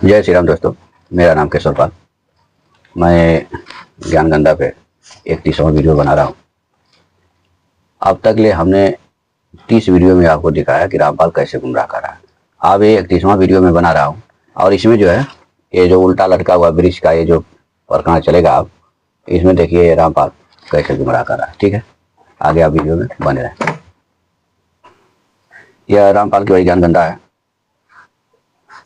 जय श्री राम दोस्तों। मेरा नाम केशव पाल। मैं ज्ञानगंधा पे 31वां वीडियो बना रहा हूँ। अब तक ले हमने 30 वीडियो में आपको दिखाया कि रामपाल कैसे गुमराह कर रहा है। अब ये 31वां वीडियो में बना रहा हूँ और इसमें जो है ये जो उल्टा लटका हुआ वृक्ष का ये जो प्रकरण चलेगा, आप इसमें देखिए रामपाल कैसे गुमराह कर रहा है। ठीक है, आगे आप वीडियो में बने रहें। यह रामपाल की वही ज्ञानगंधा है।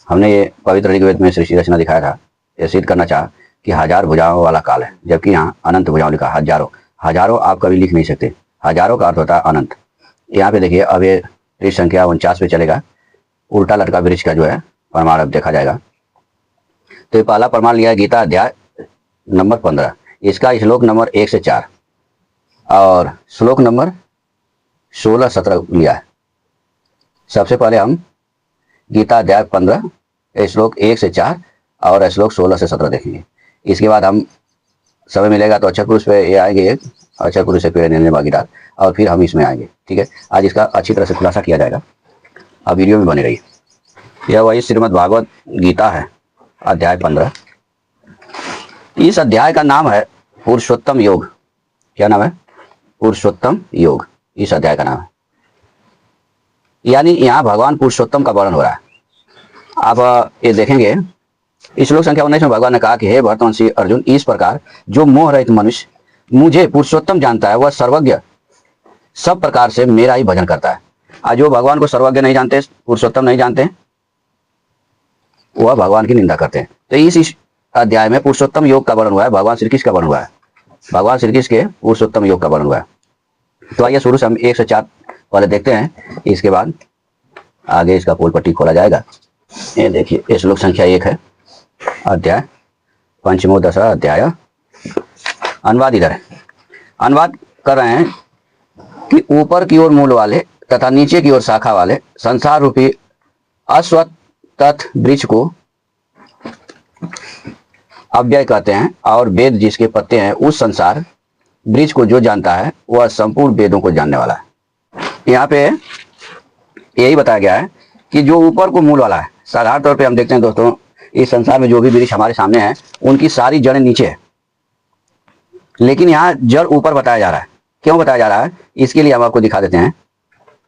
हमने ये पवित्र ऋग्वेद में सृष्टि रचना दिखाया था। ये सिद्ध करना चाहा कि 1000 भुजाओं वाला काल है, जबकि यहाँ अनंत भुजाओं लिखा। हजारों आप कभी लिख नहीं सकते। हजारों का अर्थ होता है अनंत। यहाँ पे देखिए, अब ये पृष्ठ संख्या 49 पे चलेगा। उल्टा लटका वृक्ष का जो है प्रमाण अब देखा जाएगा। तो ये पहला प्रमाण लिया है गीता अध्याय नंबर 15। इसका श्लोक नंबर 1 से 4 और श्लोक नंबर 16-17 लिया है। सबसे पहले हम गीता अध्याय 15 श्लोक 1 से 4 और श्लोक 16 से 17 देखेंगे। इसके बाद हम समय मिलेगा तो अच्छा पुरुष पे ये आएंगे, एक अच्छा पुरुष से पेड़ लेने भागीदार, और फिर हम इसमें आएंगे। ठीक है, आज इसका अच्छी तरह से खुलासा किया जाएगा। अब वीडियो में बने रहिए। यह वही श्रीमद् भागवत गीता है, अध्याय 15। इस अध्याय का नाम है पुरुषोत्तम योग। क्या नाम है? पुरुषोत्तम योग इस अध्याय का नाम है। यानी यहाँ भगवान पुरुषोत्तम का वर्णन हो रहा है। आप ये देखेंगे, इस श्लोक संख्या 19 में भगवान ने कहा कि हे भरतवंशी अर्जुन, इस प्रकार जो मोह रहित मनुष्य मुझे पुरुषोत्तम जानता है वह सर्वज्ञ सब प्रकार से मेरा ही भजन करता है। आज जो भगवान को सर्वज्ञ नहीं जानते, पुरुषोत्तम नहीं जानते, वह भगवान की निंदा करते हैं। तो इस अध्याय में पुरुषोत्तम योग का वर्णन हुआ है। भगवान श्री कृष्ण का वर्णन हुआ है। भगवान श्री कृष्ण के पुरुषोत्तम योग का वर्णन हुआ है। तो आइए शुरू से हम 1 से 4 पहले देखते हैं, इसके बाद आगे इसका पोल पट्टी खोला जाएगा। ये देखिए, श्लोक संख्या 1 है, अध्याय 5वां 10वां अध्याय। अनुवाद इधर है। अनुवाद कर रहे हैं कि ऊपर की ओर मूल वाले तथा नीचे की ओर शाखा वाले संसार रूपी अश्वत्थ वृक्ष को अव्यय कहते हैं, और वेद जिसके पत्ते हैं उस संसार वृक्ष को जो जानता है वह संपूर्ण वेदों को जानने वाला है। यहाँ पे यही बताया गया है कि जो ऊपर को मूल वाला है। साधारण तौर पे हम देखते हैं दोस्तों, इस संसार में जो भी वृक्ष हमारे सामने है उनकी सारी जड़ें नीचे है, लेकिन यहाँ जड़ ऊपर बताया जा रहा है। क्यों बताया जा रहा है, इसके लिए हम आपको दिखा देते हैं।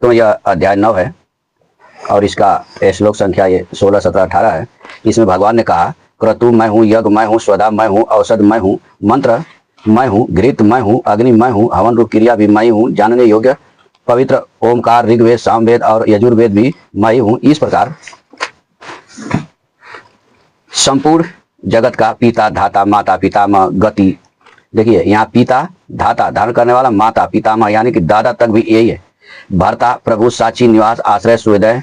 तो यह अध्याय 9 है और इसका श्लोक संख्या 16, 17, 18 है। इसमें भगवान ने कहा, क्रतु मैं हूँ, यज्ञ मैं हूँ, स्वधा मैं हूँ, औषध मैं हूँ, मंत्र मैं हूँ, घृत मैं हूँ, अग्नि मैं हूँ, हवन रूप क्रिया भी मैं हूँ, जानने योग्य पवित्र ओमकार, ऋग्वेद, सामवेद और यजुर्वेद भी मैं हूँ। इस प्रकार संपूर्ण जगत का पिता, धाता, माता, पितामह, गति। देखिए यहाँ पिता, धाता धारण करने वाला, माता, पितामह यानी कि दादा तक भी यही है। भर्ता, प्रभु, साची, निवास, आश्रय, सूर्योदय,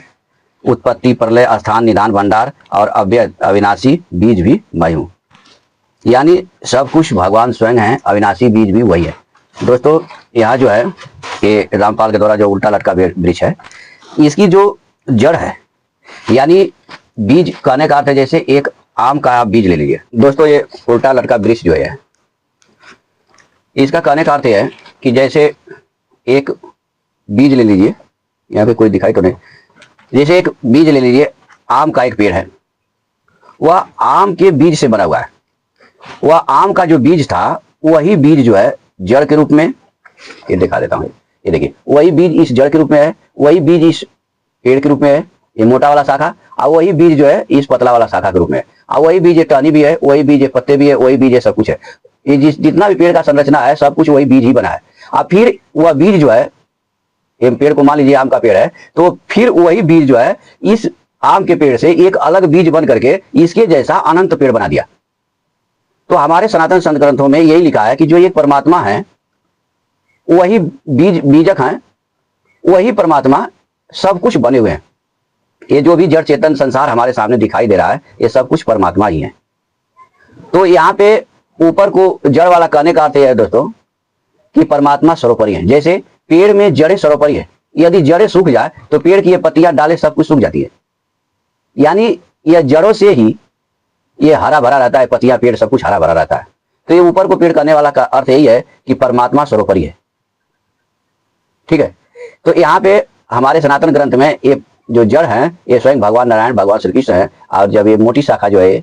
उत्पत्ति, प्रलय, स्थान, निधान, भंडार और अव्यय अविनाशी बीज भी मैं हूँ। यानी सब कुछ भगवान स्वयं है, अविनाशी बीज भी वही है। दोस्तों यहाँ जो है ये रामपाल के द्वारा जो उल्टा लटका वृक्ष है, इसकी जो जड़ है, यानी बीज कहने का अर्थ है जैसे एक आम का आप बीज ले लीजिए। दोस्तों ये उल्टा लटका वृक्ष जो है, इसका कहने का अर्थ है कि जैसे एक बीज ले लीजिए, यहाँ पे कोई दिखाई तो नहीं, जैसे एक बीज ले लीजिए, आम का एक पेड़ है, वह आम के बीज से बना हुआ है। वह आम का जो बीज था वही बीज जो है जड़ के रूप में, ये दिखा देता हूँ, ये देखिए वही बीज इस जड़ के रूप में है, वही बीज इस पेड़ के रूप में है, ये मोटा वाला शाखा, और वही बीज जो है इस पतला वाला शाखा के रूप में है, और वही बीज टहनी भी है, वही बीज पत्ते भी है, वही बीज है, सब कुछ है। ये जितना भी पेड़ का संरचना है सब कुछ वही बीज ही बना है। अब फिर वह बीज जो है, ये पेड़ को मान लीजिए आम का पेड़ है, तो फिर वही बीज जो है इस आम के पेड़ से एक अलग बीज बन करके इसके जैसा अनंत पेड़ बना दिया। तो हमारे सनातन संत ग्रंथों में यही लिखा है कि जो एक परमात्मा है वही बीजक हैं, वही परमात्मा सब कुछ बने हुए हैं। ये जो भी जड़ चेतन संसार हमारे सामने दिखाई दे रहा है ये सब कुछ परमात्मा ही है। तो यहाँ पे ऊपर को जड़ वाला कहने का अर्थ है दोस्तों कि परमात्मा सर्वोपरि है। जैसे पेड़ में जड़ें सर्वोपरि है, यदि जड़ें सूख जाए तो पेड़ की ये पत्तियां, डालें सब कुछ सूख जाती है। यानी यह जड़ों से ही ये हरा भरा रहता है, पत्तियां, पेड़ सब कुछ हरा भरा रहता है। तो ये ऊपर को पेड़ करने वाला का अर्थ यही है कि परमात्मा सर्वोपरि है। ठीक है, तो यहाँ पे हमारे सनातन ग्रंथ में ये जो जड़ है ये स्वयं भगवान नारायण भगवान श्री कृष्ण है, और जब ये मोटी शाखा जो है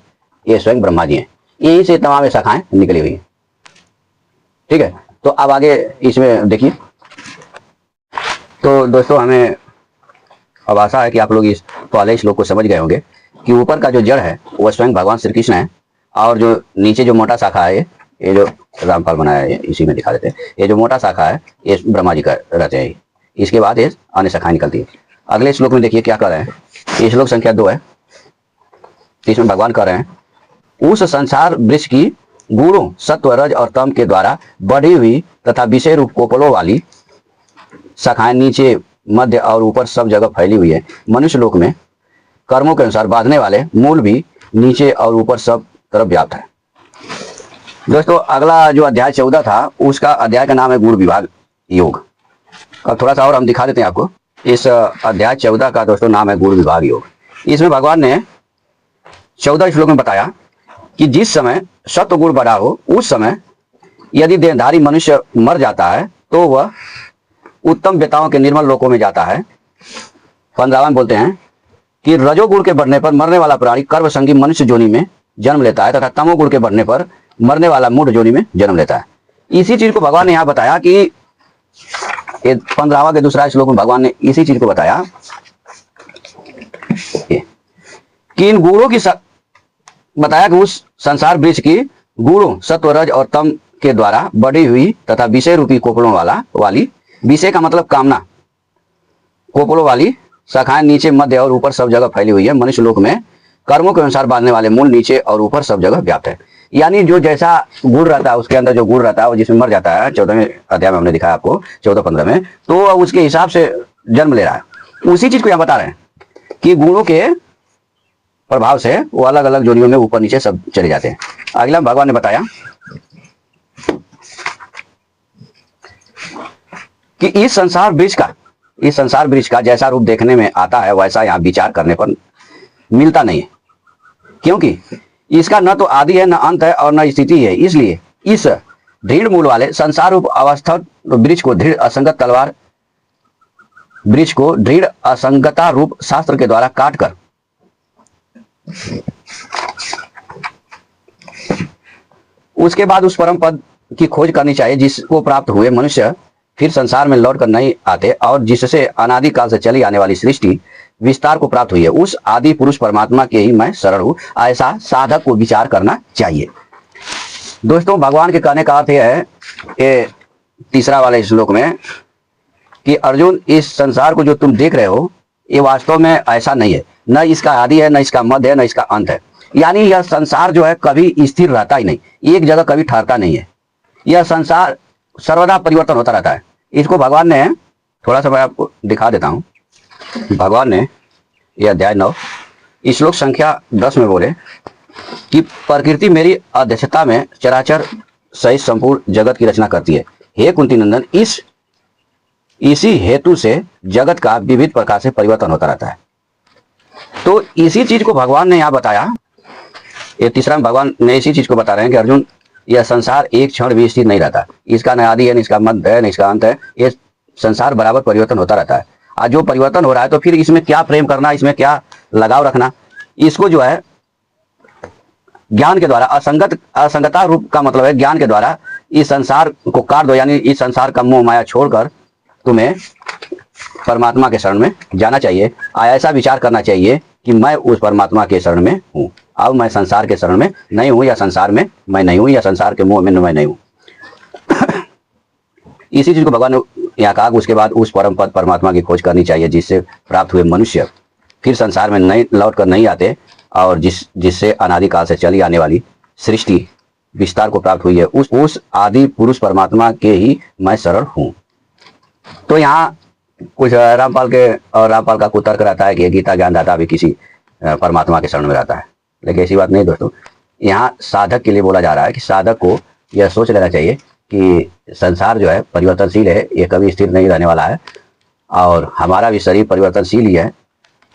ये स्वयं ब्रह्मा जी है। यही से तमाम शाखाएं निकली हुई है। ठीक है, तो अब आगे इसमें देखिए। तो दोस्तों हमें अब आशा है कि आप लोग इस पहले श्लोक को समझ गए होंगे कि ऊपर का जो जड़ है वह स्वयं भगवान श्री कृष्ण है, और जो नीचे जो मोटा शाखा है ये जो रामपाल बनाया है इसी में दिखा देते हैं, ये जो मोटा शाखा है ये ब्रह्मा जी का रहते हैं। इसके बाद ये अन्य शाखाएं निकलती है। अगले श्लोक में देखिए क्या कर रहे हैं, ये श्लोक संख्या 2 है। इसमें भगवान कह रहे हैं उस संसार वृक्ष की गुणों सत्व रज और तम के द्वारा बढ़ी हुई तथा विषय रूप कोपलों वाली शाखाएं नीचे मध्य और ऊपर सब जगह फैली हुई है। मनुष्य लोक में कर्मों के अनुसार बांधने वाले मूल भी नीचे और ऊपर सब तरफ व्याप्त है। दोस्तों अगला जो अध्याय 14 था उसका अध्याय का नाम है गुण विभाग योग। अब थोड़ा सा और हम दिखा देते हैं आपको। इस अध्याय 14 का दोस्तों नाम है गुण विभाग योग। इसमें भगवान ने 14 श्लोक में बताया कि जिस समय सत्व गुण बढ़ा हो उस समय यदि देहधारी मनुष्य मर जाता है तो वह उत्तम बेताओं के निर्मल लोकों में जाता है। 15वां बोलते हैं कि रजोगुण के बढ़ने पर मरने वाला प्राणी कर्मसंगी मनुष्य जोनि में जन्म लेता है तथा तमोगुण के बढ़ने पर मरने वाला मूढ़ जोनि में जन्म लेता है। इसी चीज को भगवान ने यहाँ बताया कि ये 15वां के दूसरा श्लोक में भगवान ने इसी चीज को बताया कि इन गुणों की बताया कि उस संसार वृक्ष की गुणों सत्व रज और तम के द्वारा बढ़ी हुई तथा विषय रूपी कोपलों वाली विषय का मतलब कामना, कोपलों वाली शाखाएं नीचे मध्य और ऊपर सब जगह फैली हुई है। मनुष्य लोक में कर्मों के अनुसार बांधने वाले मूल नीचे और ऊपर सब जगह व्याप्त है। यानी जो जैसा गुण रहता है उसके अंदर जो गुण रहता है वो जिसमें मर जाता है, 14वें अध्याय में हमने दिखाया आपको 14-15 में, तो उसके हिसाब से जन्म ले रहा है। उसी चीज को यहाँ बता रहे हैं कि गुणों के प्रभाव से वो अलग अलग जोनियों में ऊपर नीचे सब चले जाते हैं। अगला भगवान ने बताया कि इस संसार वृक्ष का जैसा रूप देखने में आता है वैसा यहाँ विचार करने पर मिलता नहीं है, क्योंकि इसका न तो आदि है न अंत है और न स्थिति है। इसलिए इस दृढ़ मूल वाले संसार रूप अवस्था वृक्ष को दृढ़ असंगता रूप शास्त्र के द्वारा काट कर उसके बाद उस परम पद की खोज करनी चाहिए जिसको प्राप्त हुए मनुष्य फिर संसार में लौट कर नहीं आते और जिससे अनादि काल से चली आने वाली सृष्टि विस्तार को प्राप्त हुई है। उस आदि पुरुष परमात्मा के ही मैं शरण हूं, ऐसा साधक को विचार करना चाहिए। दोस्तों भगवान के कहने का अर्थ यह है ये तीसरा वाले श्लोक में कि अर्जुन इस संसार को जो तुम देख रहे हो ये वास्तव में ऐसा नहीं है, न इसका आदि है, न इसका मध्य है, न इसका अंत है। यानी यह संसार जो है कभी स्थिर रहता ही नहीं, एक जगह कभी ठहरता नहीं है। यह संसार सर्वदा परिवर्तन होता रहता है। इसको भगवान ने थोड़ा सा मैं आपको दिखा देता हूं। भगवान ने यह अध्याय 9 श्लोक संख्या 10 में बोले कि प्रकृति मेरी अध्यक्षता में चराचर सहित संपूर्ण जगत की रचना करती है। हे कुंती नंदन, इसी हेतु से जगत का विविध प्रकार से परिवर्तन होता रहता है। तो इसी चीज को भगवान ने यहाँ बताया। ये तीसरा में भगवान ने इसी चीज को बता रहे हैं कि अर्जुन यह संसार एक क्षण भी स्थिर नहीं रहता, इसका न आदि है, न इसका मध्य है, न इसका अंत है। ये संसार बराबर परिवर्तन होता रहता है। आज जो परिवर्तन हो रहा है तो फिर इसमें क्या प्रेम करना, इसमें क्या लगाव रखना, इसको जो है ज्ञान के द्वारा असंगता रूप का मतलब है ज्ञान के द्वारा इस संसार को काट दो। यानी इस संसार का मोह माया छोड़कर तुम्हें परमात्मा के शरण में जाना चाहिए। ऐसा विचार करना चाहिए कि मैं उस परमात्मा के शरण में हूँ, अब मैं संसार के शरण में नहीं हूँ, या संसार में मैं नहीं हूँ, या संसार के मोह में मैं नहीं हूँ। इसी चीज को भगवान ने यहाँ कहा। उसके बाद उस परम पद परमात्मा की खोज करनी चाहिए जिससे प्राप्त हुए मनुष्य फिर संसार में नहीं लौट कर नहीं आते और जिससे अनादिकाल से चली आने वाली सृष्टि विस्तार को प्राप्त हुई है। उस आदि पुरुष परमात्मा के ही मैं शरण हूँ। तो यहाँ कुछ रामपाल का कुछ तर्क रहता है कि गीता ज्ञानदाता भी किसी परमात्मा के शरण में रहता है, लेकिन ऐसी बात नहीं दोस्तों। यहाँ साधक के लिए बोला जा रहा है कि साधक को यह सोच लेना चाहिए कि संसार जो है परिवर्तनशील है, ये कभी स्थिर नहीं रहने वाला है, और हमारा भी शरीर परिवर्तनशील ही है।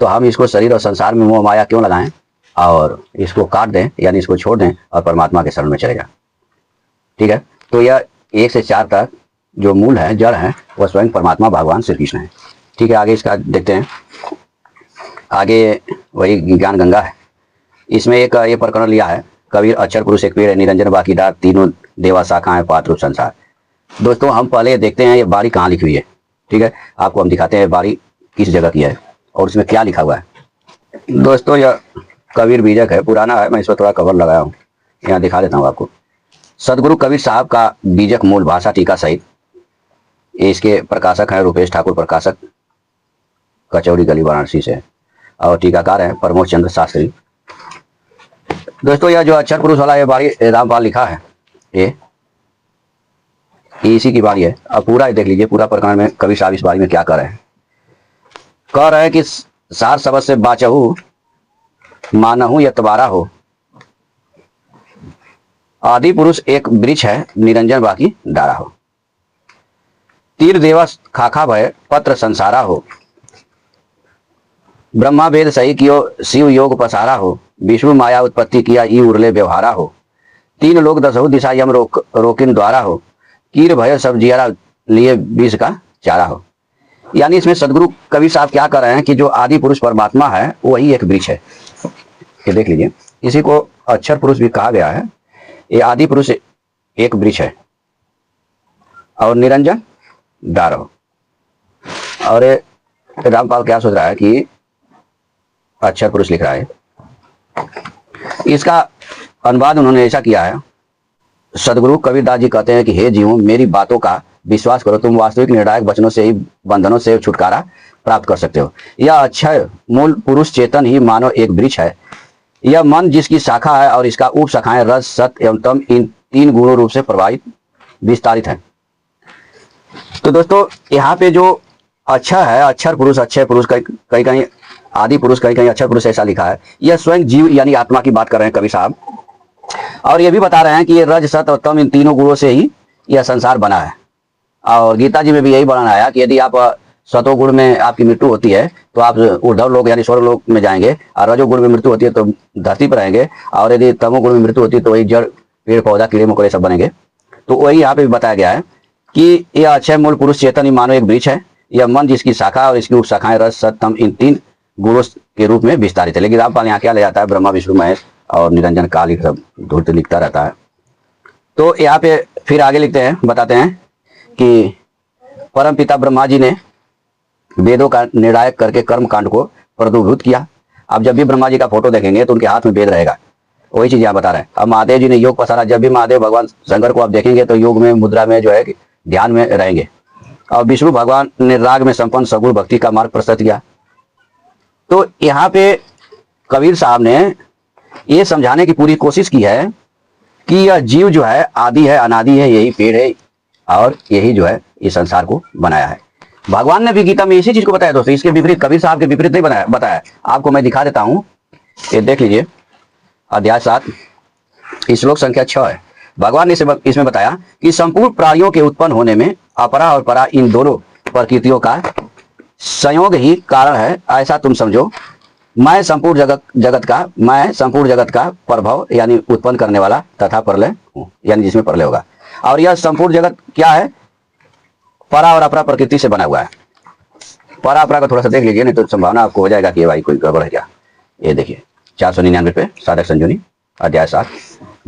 तो हम इसको शरीर और संसार में मोह माया क्यों लगाएं और इसको काट दें, यानी इसको छोड़ दें और परमात्मा के शरण में चले जाएं। ठीक है, तो यह 1 से 4 तक जो मूल है, जड़ है, वह स्वयं परमात्मा भगवान श्री कृष्ण है। ठीक है, आगे इसका देखते हैं। आगे वही ज्ञान गंगा है। इसमें एक ये प्रकरण लिया है, कबीर अक्षर पुरुष एक पेड़ है, निरंजन बाकीदार तीनों देवा शाखाएं पात्र संसार। दोस्तों हम पहले देखते हैं ये बारी कहाँ लिखी हुई है, ठीक है, आपको हम दिखाते हैं बारी किस जगह की है और उसमें क्या लिखा हुआ है। दोस्तों यह कबीर बीजक है, पुराना है, मैं इस पर थोड़ा कवर लगाया हूँ, यहाँ दिखा देता हूँ आपको। सदगुरु कबीर साहब का बीजक मूल भाषा टीका सहित, इसके प्रकाशक हैं रूपेश ठाकुर प्रकाशक, कचौड़ी गली वाराणसी से, और टीकाकार हैं प्रमोद चंद्र शास्त्री। दोस्तों यह जो अक्षर पुरुष वाला ये बारी रामपाल लिखा है, ये इसी की बारी है। अब पूरा देख लीजिए, पूरा प्रकरण में कबीर साहब इस बारी में क्या कर रहे हैं। कह रहे हैं कि सार शब्द से बाचहु मानहु यतबारा हो, आदि पुरुष एक वृक्ष है, निरंजन बाकी डारा हो, तीर देवस खाखा भय पत्र संसारा हो, ब्रह्मा वेद सही कियो शिव योग पसारा हो, विष्णु माया उत्पत्ति किया ई उरले व्यवहारा हो, तीन लोग दसहु दिशा यम रोकिन द्वारा हो, कीर भय सब जियारा लिए विष का चारा हो। यानी इसमें सदगुरु कबीर साहब क्या कर रहे हैं कि जो आदि पुरुष परमात्मा है वही एक वृक्ष है। ये देख लीजिए, इसी को अक्षर पुरुष भी कहा गया है। ये आदि पुरुष एक वृक्ष है और निरंजन डार हो। और रामपाल क्या सोच रहा है कि अक्षर पुरुष लिख रहा है, इसका अनुवाद उन्होंने ऐसा किया है। सदगुरु कबीरदास जी कहते हैं कि हे जीवों, मेरी बातों का विश्वास करो, तुम वास्तविक निर्णायक वचनों से ही बंधनों से छुटकारा प्राप्त कर सकते हो। यह अक्षय मूल पुरुष चेतन ही मानो एक वृक्ष है। यह मन जिसकी शाखा है और इसका उप शाखाएं रस सत्य एवं तम इन तीन गुणों रूप से प्रभावित विस्तारित है। तो दोस्तों यहाँ पे जो अक्षर है, अक्षर पुरुष, अक्षय पुरुष, कहीं कहीं आदि पुरुष, कहीं कहीं अक्षर पुरुष ऐसा लिखा है। यह स्वयं जीव यानी आत्मा की बात कर रहे हैं कवि साहब, और ये भी बता रहे हैं कि ये रज सत और तम इन तीनों गुणों से ही यह संसार बना है। और गीता जी में भी यही वर्णन आया कि यदि आप सतोगुण में आपकी मृत्यु होती है तो आप ऊर्ध्व लोक यानी स्वर्ग लोक में जाएंगे, और रजोगुण में मृत्यु होती है तो धरती पर रहेंगे, और यदि तमोगुण में मृत्यु होती है तो वही जड़ पेड़ पौधा कीड़े मकोड़े सब बनेंगे। तो वही यहाँ पे भी बताया गया है कि यह अक्षय मूल पुरुष चेतन ही मानो एक वृक्ष है। यह मन जिसकी शाखा और इसकी उप शाखाएं रस सत तम इन तीन गुणों के रूप में विस्तारित है। लेकिन रामपाल यहाँ क्या ले जाता है, ब्रह्मा विष्णु महेश और निरंजन काल सब धूर्त लिखता रहता है। तो यहाँ पे फिर आगे लिखते हैं, बताते हैं कि परम पिता ब्रह्मा जी ने वेदों का निर्णायक करके कर्म कांड को प्रदूभूत किया। अब जब भी ब्रह्मा जी का फोटो देखेंगे तो उनके हाथ में वेद रहेगा, वही चीज यहाँ बता रहे हैं। अब महादेव जी ने योग पसारा, जब भी महादेव भगवान शंकर को आप देखेंगे तो योग में मुद्रा में जो है ध्यान में रहेंगे। और विष्णु भगवान ने राग में संपन्न सगुण भक्ति का मार्ग प्रस्तुत किया। तो यहाँ पे कबीर साहब ने ये समझाने की पूरी कोशिश की है कि यह जीव जो है आदि है, अनादि है, यही पेड़ है और यही जो है इस संसार को बनाया है। भगवान ने भी गीता में इसी चीज को बताया दोस्तों, इसके विपरीत कबीर साहब के विपरीत नहीं बताया। आपको मैं दिखा देता हूं, ये देख लीजिए, अध्याय 7 श्लोक संख्या 6 है। भगवान ने इसमें बताया कि संपूर्ण प्राणियों के उत्पन्न होने में अपरा और परा इन दोनों प्रकृतियों का संयोग ही कारण है, ऐसा तुम समझो। मैं संपूर्ण जगत का प्रभव यानी उत्पन्न करने वाला तथा प्रलय हूँ, यानी जिसमें प्रलय होगा। और यह संपूर्ण जगत क्या है, परा और अपरा प्रकृति से बना हुआ है। परा अपरा को थोड़ा सा देख लीजिए, नहीं तो संभावना आपको हो जाएगा कि भाई कोई गड़बड़ है क्या। ये देखिए 499 पे साधक संजोनी अध्याय 7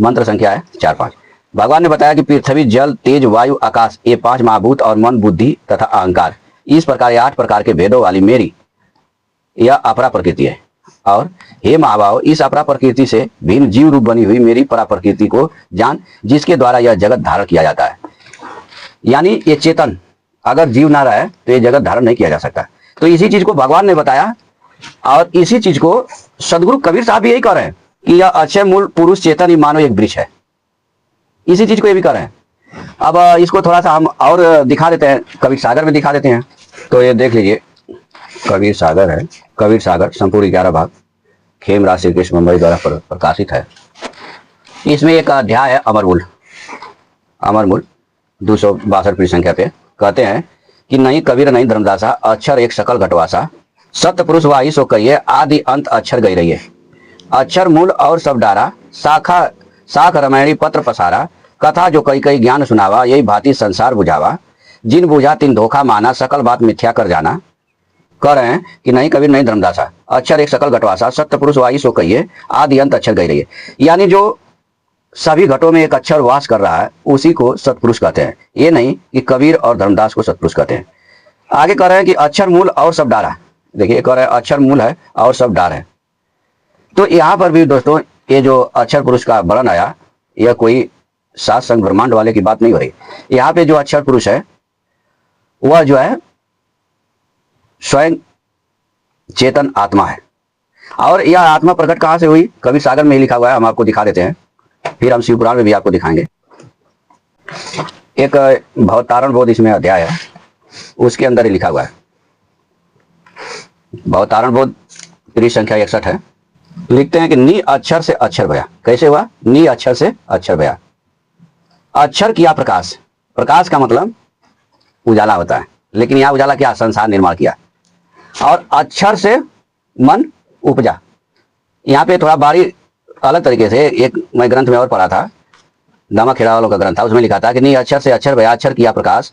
मंत्र संख्या है 4-5। भगवान ने बताया कि पृथ्वी जल तेज वायु आकाश ये 5 महाभूत और मन बुद्धि तथा अहंकार, इस प्रकार 8 प्रकार के भेदों वाली मेरी यह अपरा प्रकृति है। और हे महाभाव, इस अपरा प्रकृति से भिन्न जीव रूप बनी हुई मेरी परा प्रकृति को जान, जिसके द्वारा यह जगत धारण किया जाता है। यानी ये चेतन अगर जीव ना रहे तो ये जगत धारण नहीं किया जा सकता। तो इसी चीज को भगवान ने बताया और इसी चीज को सदगुरु कबीर साहब भी यही कर रहे हैं कि यह अक्षय मूल पुरुष चेतन ही मानो एक वृक्ष है। इसी चीज को ये भी कर रहे हैं। अब इसको थोड़ा सा हम और दिखा देते हैं, कबीर सागर में दिखा देते हैं। तो ये देख लीजिए, कबीर सागर है, कबीर सागर संपूर्ण 11 भाग खेमराज श्री कृष्ण मुंबई द्वारा प्रकाशित है। इसमें एक अध्याय है अमरमूल। अमरमूल 262 पृष्ठ संख्या पे कहते हैं कि नहीं कबीर नहीं धर्मदासा, अक्षर एक सकल घटवासा, सत्य पुरुष वाही सो कहिए, आदि अंत अक्षर गई रही है। अक्षर मूल और सब डारा, शाखा शाख रमैणी पत्र पसारा, कथा जो कई कई ज्ञान सुनावा, यही भांति संसार बुझावा, जिन बुझा तिन धोखा माना, सकल बात मिथ्या कर जाना। कह रहे हैं कि नहीं कबीर नहीं धर्मदासा, अक्षर एक सकल घटवासा, सत्य पुरुष वाई सो कहिए, आदि अंत अक्षर गई रहिए। यानी जो सभी घटों में एक अक्षर वास कर रहा है उसी को सतपुरुष कहते हैं। ये नहीं कि कबीर और धर्मदास को सतपुरुष कहते हैं। आगे कह रहे हैं कि अक्षर मूल और सब डार है। देखिए कह रहे हैं अक्षर मूल है और सब डार है। तो यहाँ पर भी दोस्तों ये जो अक्षर पुरुष का वर्णन आया, यह कोई सात संग ब्रह्मांड वाले की बात नहीं हो रही। यहाँ पे जो अक्षर पुरुष है वह जो है स्वयं चेतन आत्मा है। और यह आत्मा प्रकट कहां से हुई? कबीर सागर में ही लिखा हुआ है, हम आपको दिखा देते हैं, फिर हम शिव पुराण में भी आपको दिखाएंगे। एक भवतारण बोध इसमें अध्याय है, उसके अंदर ही लिखा हुआ है। भवतारण बोध पृष्ठ संख्या 61 है। लिखते हैं कि नी अक्षर से अक्षर भया। कैसे हुआ? नी अक्षर से अक्षर भया। अक्षर किया प्रकाश। प्रकाश का मतलब उजाला होता है, लेकिन यहां उजाला क्या? संसार निर्माण किया। और अक्षर से मन उपजा। यहाँ पे थोड़ा बारी अलग तरीके से एक मैं ग्रंथ में और पढ़ा था, दामा खेड़ा वालों का ग्रंथ था, उसमें लिखा था कि नहीं अक्षर से अक्षर भया, अक्षर किया प्रकाश,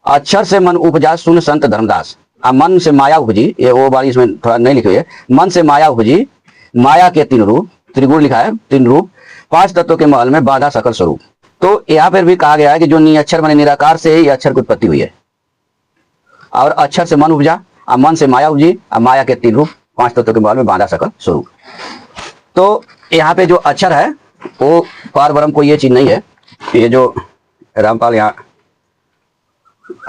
अक्षर से मन उपजा सुन संत धर्मदास। अब मन से माया उपजी, ये वो बारी इसमें थोड़ा नहीं लिखी हुई है। मन से माया उपजी, माया के 3 रूप, त्रिगुण लिखा है, 3 रूप, 5 तत्वों के महल में बाधा सकल स्वरूप। तो यहाँ पर भी कहा गया है कि जो नी अक्षर माने निराकार से ही अक्षर की उत्पत्ति हुई है। और अक्षर से मन उपजा, अब मन से माया उपजी, अब माया के 3 रूप, 5 तत्वों के महल में बाधा सकल स्वरूप। तो यहाँ पे जो अक्षर है वो पार ब्रह्म को ये चीज नहीं है। ये जो रामपाल यहाँ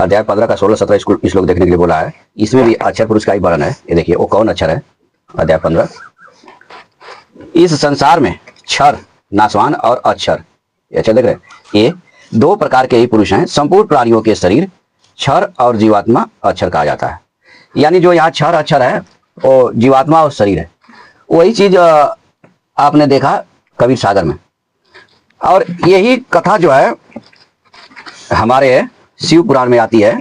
अध्याय 15 का 16-17 श्लोक देखने के लिए बोला है, इसमें भी अक्षर पुरुष का ही वर्णन है। ये देखिए वो कौन अक्षर है? अध्याय 15। इस संसार में क्षर नाशवान और अक्षर, ये अक्षर देख रहे हैं, ये 2 प्रकार के ही पुरुष हैं। संपूर्ण प्राणियों के शरीर क्षर और जीवात्मा अक्षर कहा जाता है। यानी जो यहाँ क्षर अक्षर है वो जीवात्मा और शरीर है। वही चीज आपने देखा कबीर सागर में। और यही कथा जो है हमारे शिव पुराण में आती है।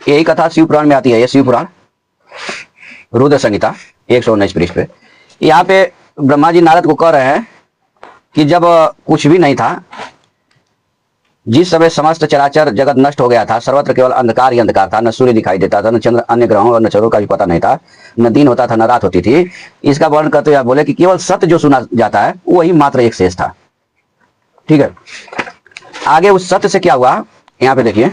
यही कथा शिव पुराण में आती है। ये शिव पुराण रुद्र संहिता 119 पृष्ठ पे यहाँ पे ब्रह्मा जी नारद को कह रहे हैं कि जब कुछ भी नहीं था, जिस समय समस्त चराचर जगत नष्ट हो गया था, सर्वत्र केवल अंधकार ही अंधकार था, न सूर्य दिखाई देता था, न चंद्र, अन्य ग्रहों और नक्षत्रों का भी पता नहीं था, न दिन होता था न रात होती थी। इसका वर्णन करते हुए बोले कि केवल सत्य जो सुना जाता है वही मात्र एक शेष था। ठीक है, आगे उस सत्य से क्या हुआ यहाँ पे देखिए।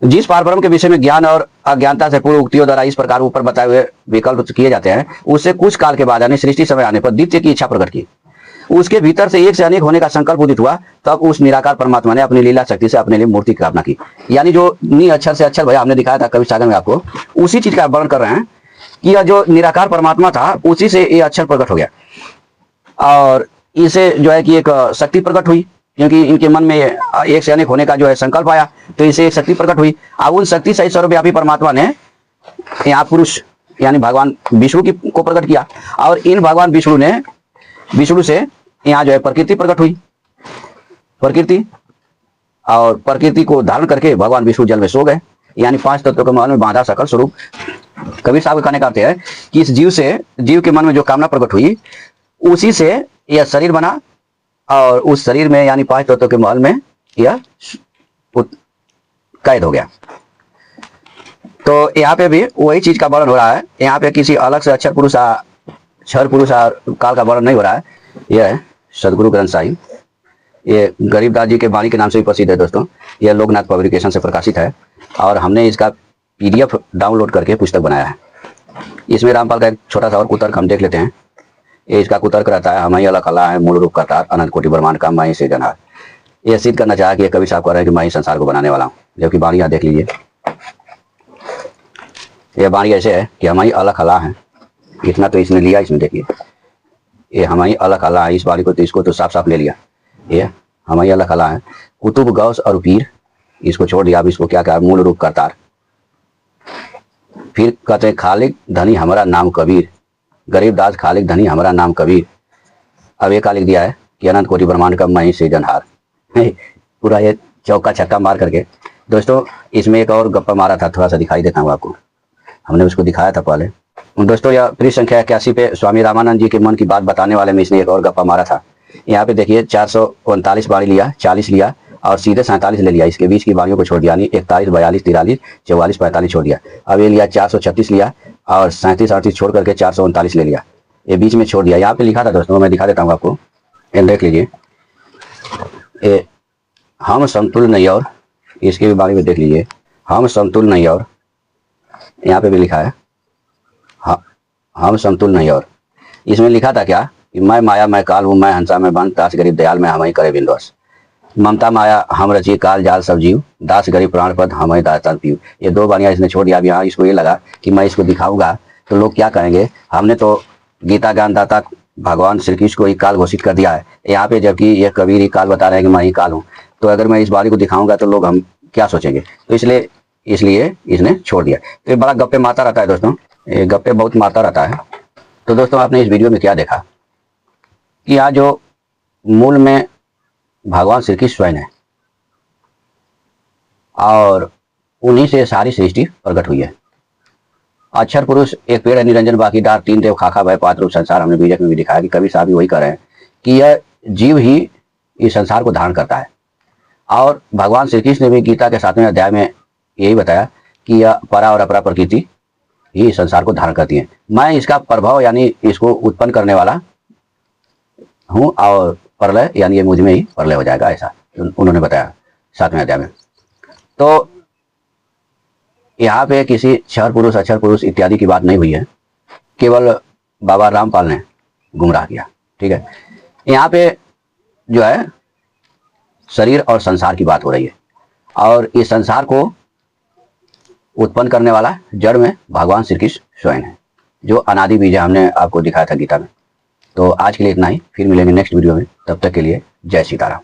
जिस पारब्रह्म के विषय में ज्ञान और अज्ञानता से पूर्व उक्तियों द्वारा इस प्रकार ऊपर बताए हुए विकल्प किए जाते हैं, उससे कुछ काल के बाद यानी सृष्टि समय आने पर द्वितीय की इच्छा प्रकट की। उसके भीतर से एक से अनेक होने का संकल्प उदित हुआ, तब उस निराकार परमात्मा ने अपनी लीला शक्ति से अपने लिए मूर्ति की स्थापना की। यानी जो नी अक्षर से अक्षर भया हमने दिखाया था कबीर सागर में आपको, उसी चीज का वर्णन कर रहे हैं कि यह जो निराकार परमात्मा था उसी से ये अक्षर प्रकट हो गया। और इसे जो है कि एक शक्ति प्रकट हुई, क्योंकि इनके मन में एक से अनेक होने का जो है संकल्प आया, तो इसे एक शक्ति प्रकट हुई। और उन शक्ति सहित सर्वव्यापी परमात्मा ने यहाँ पुरुष यानी भगवान विष्णु को प्रकट किया। और इन भगवान विष्णु से यहाँ जो है प्रकृति प्रकट हुई। प्रकृति और प्रकृति को धारण करके भगवान विष्णु जल में सो गए। यानी 5 तत्वों के मन में बांधा सकल स्वरूप। कबीर साहब कहने का अर्थ है कि इस जीव के मन में जो कामना प्रकट हुई उसी से यह शरीर बना, और उस शरीर में यानी 5 तत्वों के महल में यह कैद हो गया। तो यहाँ पे भी वही चीज का वर्णन हो रहा है। यहाँ पे किसी अलग से अक्षर पुरुष क्षर पुरुष काल का वर्णन नहीं हो रहा है। यह है सदगुरु ग्रंथ साहिब, ये गरीबदास जी के वाणी के नाम से भी प्रसिद्ध है दोस्तों। यह लोकनाथ पब्लिकेशन से प्रकाशित है और हमने इसका PDF डाउनलोड करके पुस्तक बनाया है। इसमें रामपाल का एक छोटा सा और कुतर्क हम देख लेते हैं। ये इसका कुतर्क रहता है, हम ही अलग कला है, मूल रूप का तार, अनंत कोटि ब्रह्मांड का मैं ही सृजनहार। ये सिद्ध करना चाहा कि कवि साहब कह रहे हैं कि मैं ही संसार को बनाने वाला हूँ, जबकि वाणी यहाँ देख लीजिए। यह वाणी ऐसे है कि हम ही अलग कला है, इतना तो इसने लिया। इसमें देखिए ये हम ही अलग कला है, इस वाणी को तो इसको तो साफ साफ ले लिया। ये हम ही अलग कला है, कुतुब गौस और पीर, इसको छोड़ दिया। अब इसको क्या कहा? मूल रूप का तार। फिर कहते हैं खालिक धनी हमारा नाम कबीर, गरीबदास खालिक धनी हमारा नाम कबीर। अब एक लिख दिया है कि अनंत कोटि ब्रह्मांड का मैं ही सृजनहार। पूरा ये चौका छक्का मार करके दोस्तों इसमें एक और गप्पा मारा था, थोड़ा सा दिखाई देता हूँ आपको। हमने उसको दिखाया था पहले दोस्तों। यह पृष्ठ संख्या 81 पे स्वामी रामानंद जी के मन की बात बताने वाले में इसने एक और गप्पा मारा था। यहाँ पे देखिए 439 बाणी लिया, 40 लिया और सीधे 47 ले लिया। इसके बीच की बाणियों को छोड़ दिया, यानी 41, 42, 43, 44, 45 छोड़ दिया। अब ये लिया 436 लिया, और 37-38 छोड़ करके 439 ले लिया, ये बीच में छोड़ दिया। यहाँ पे लिखा था दोस्तों, मैं दिखा देता हूँ आपको, ये देख लीजिए, ये हम समतुल नहीं और, इसके भी बारे में देख लीजिए, हम समतुल नहीं और, यहाँ पे भी लिखा है हम समतुल नहीं और। इसमें लिखा था क्या कि मैं माया मैं काल हूँ, मैं हंसा मैं बन, दास गरीब दयाल में हम ही करे बिंदवास, ममता माया हम रची काल जाल सब जीव, दास गरीब प्राण पद हम ही दाताल पीव। ये दो बानियाँ इसने छोड़ दिया। अब यहाँ इसको ये लगा कि मैं इसको दिखाऊंगा तो लोग क्या कहेंगे, हमने तो गीता ज्ञानदाता भगवान श्री कृष्ण को ही काल घोषित कर दिया है यहाँ पे, जबकि ये कबीर ही काल बता रहे हैं कि मैं ही काल हूँ। तो अगर मैं इस बारी को दिखाऊंगा तो लोग हम क्या सोचेंगे, तो इसलिए इसने छोड़ दिया। तो ये बड़ा गप्पे मारता रहता है दोस्तों, ये गप्पे बहुत मारता रहता है। तो दोस्तों आपने इस वीडियो में क्या देखा कि यहाँ जो मूल में भगवान श्री कृष्ण स्वयं है और उन्हीं से सारी सृष्टि प्रकट हुई है। अक्षर पुरुष एक पेड़ है निरंजन बाकी डार, तीन देव खाखा भय पात्र रूप संसार। हमने बीजक में भी दिखाया कि कवि साहब भी वही कर रहे हैं कि यह जीव ही इस संसार को धारण करता है। और भगवान श्री कृष्ण ने भी गीता के 7वें अध्याय में यही बताया कि यह परा और अपरा प्रकृति ही संसार को धारण करती है, मैं इसका प्रभाव यानी इसको उत्पन्न करने वाला हूँ, और प्रलय यानी ये मुझ में ही प्रलय हो जाएगा, ऐसा उन्होंने बताया 7वें अध्याय में। तो यहाँ पे किसी क्षर पुरुष अक्षर पुरुष इत्यादि की बात नहीं हुई है, केवल बाबा रामपाल ने गुमराह किया। ठीक है, यहाँ पे जो है शरीर और संसार की बात हो रही है, और इस संसार को उत्पन्न करने वाला जड़ में भगवान श्री कृष्ण स्वयं है, जो अनादि बीज है, हमने आपको दिखाया था गीता में। तो आज के लिए इतना ही, फिर मिलेंगे नेक्स्ट वीडियो में, तब तक के लिए जय सीताराम।